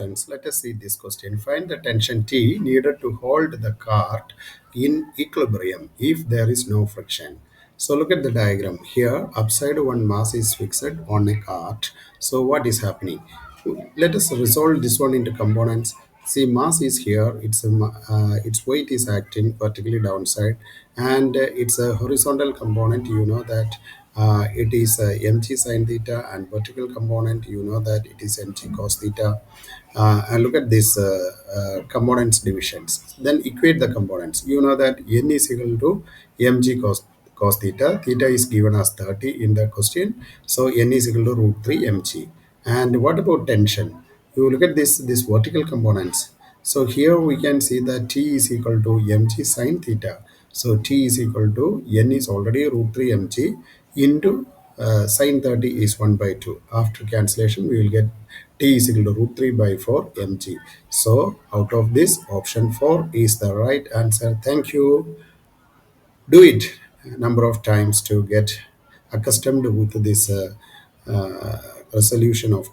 importance. Let us see this question. Find the tension T needed to hold the cart in equilibrium if there is no friction. So look at the diagram. Here, upside one mass is fixed on a cart. So what is happening? Let us resolve this one into components. See, mass is here. Its weight is acting vertically downside, and it's a horizontal component. You know that it is mg sine theta, and vertical component. You know that it is mg cos theta. And look at this components divisions. Then equate the components. You know that n is equal to mg cos theta. Theta is given as 30 in the question. So n is equal to root 3 mg. And what about tension? You look at this vertical components. So here we can see that T is equal to mg sine theta. So T is equal to n is already root 3 mg into sine 30 is 1 by 2. After cancellation, we will get T is equal to root 3 by 4 mg. So out of this, option 4 is the right answer. Thank you. Do it a number of times to get accustomed with this resolution of